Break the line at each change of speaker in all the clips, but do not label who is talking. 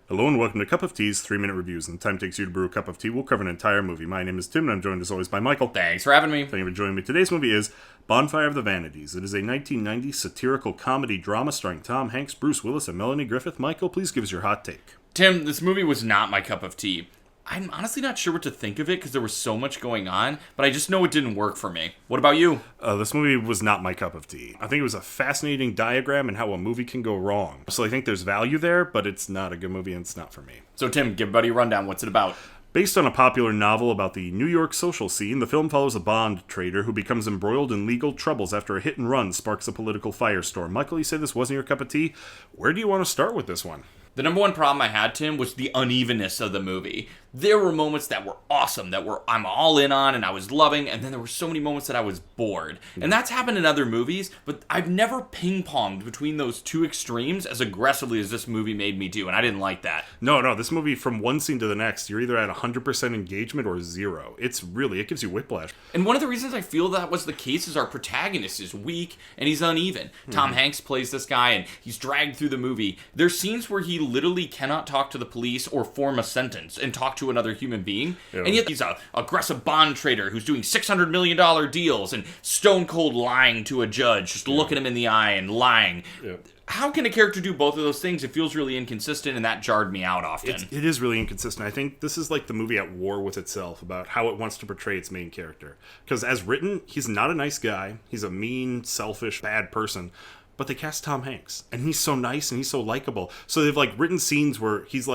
Hello and welcome to Cup of Tea's 3-Minute Reviews. And the time it takes you to brew a cup of tea, we'll cover an entire movie. My name is Tim, and I'm joined as always by Michael.
Thanks for having me.
Thank you for joining me. Today's movie is Bonfire of the Vanities. It is a 1990 satirical comedy drama starring Tom Hanks, Bruce Willis, and Melanie Griffith. Michael, please give us your hot take.
Tim, this movie was not my cup of tea. I'm honestly not sure what to think of it because there was so much going on, but I just know it didn't work for me. What about you?
This movie was not my cup of tea. I think it was a fascinating diagram and how a movie can go wrong. So I think there's value there, but it's not a good movie and it's not for me.
So Tim, give everybody a rundown. What's it about?
Based on a popular novel about the New York social scene, the film follows a bond trader who becomes embroiled in legal troubles after a hit and run sparks a political firestorm. Michael, you said this wasn't your cup of tea. Where do you want to start with this one?
The number one problem I had, Tim, was the unevenness of the movie. There were moments that were awesome, I'm all in on and I was loving, and then there were so many moments that I was bored. And that's happened in other movies, but I've never ping-ponged between those two extremes as aggressively as this movie made me do, and I didn't like that.
No, this movie, from one scene to the next, you're either at 100% engagement or zero. It gives you whiplash.
And one of the reasons I feel that was the case is our protagonist is weak and he's uneven. Tom Hanks plays this guy and he's dragged through the movie. There's scenes where he literally cannot talk to the police or form a sentence and talk to another human being. Yeah. And yet he's an aggressive bond trader who's doing $600 million deals and stone cold lying to a judge, just looking him in the eye and lying. Yeah. How can a character do both of those things? It feels really inconsistent, and that jarred me out often.
It is really inconsistent. I think this is like the movie at war with itself about how it wants to portray its main character. Because as written, he's not a nice guy. He's a mean, selfish, bad person. But they cast Tom Hanks, and he's so nice and he's so likable. So they've written scenes where he's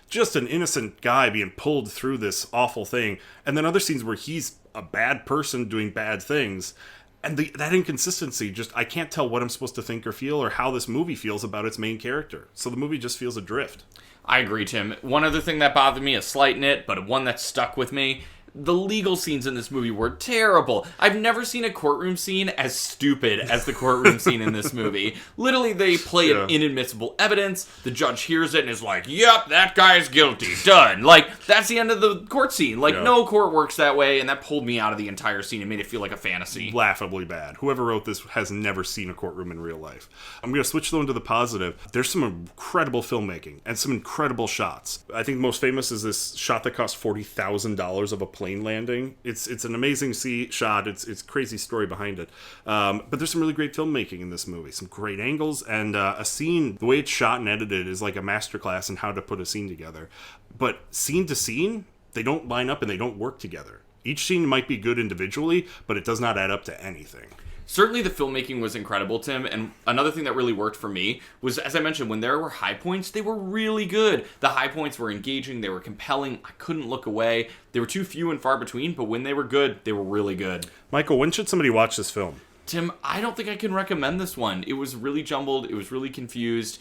just an innocent guy being pulled through this awful thing, and then other scenes where he's a bad person doing bad things. And that inconsistency, I can't tell what I'm supposed to think or feel or how this movie feels about its main character. So the movie just feels adrift.
I agree, Tim. One other thing that bothered me, a slight nit, but one that stuck with me, the legal scenes in this movie were terrible. I've never seen a courtroom scene as stupid as the courtroom scene in this movie. Literally, they play an inadmissible evidence. The judge hears it and is like, yep, that guy's guilty. Done. That's the end of the court scene. No court works that way, and that pulled me out of the entire scene and made it feel like a fantasy.
Laughably bad. Whoever wrote this has never seen a courtroom in real life. I'm going to switch, though, into the positive. There's some incredible filmmaking and some incredible shots. I think the most famous is this shot that cost $40,000 of a plane landing. It's an amazing shot. It's crazy story behind it. But there's some really great filmmaking in this movie. Some great angles and a scene. The way it's shot and edited is like a masterclass in how to put a scene together. But scene to scene, they don't line up and they don't work together. Each scene might be good individually, but it does not add up to anything.
Certainly the filmmaking was incredible, Tim, and another thing that really worked for me was, as I mentioned, when there were high points, they were really good. The high points were engaging, they were compelling, I couldn't look away. They were too few and far between, but when they were good, they were really good.
Michael, when should somebody watch this film?
Tim, I don't think I can recommend this one. It was really jumbled, it was really confused.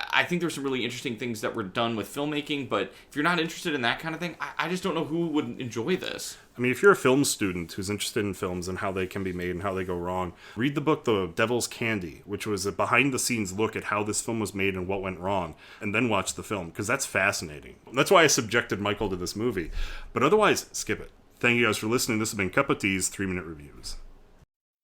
I think there's some really interesting things that were done with filmmaking, but if you're not interested in that kind of thing, I just don't know who would enjoy this.
I mean, if you're a film student who's interested in films and how they can be made and how they go wrong, read the book The Devil's Candy, which was a behind-the-scenes look at how this film was made and what went wrong, and then watch the film, because that's fascinating. That's why I subjected Michael to this movie. But otherwise, skip it. Thank you guys for listening. This has been Cup of Tea's 3-Minute Reviews.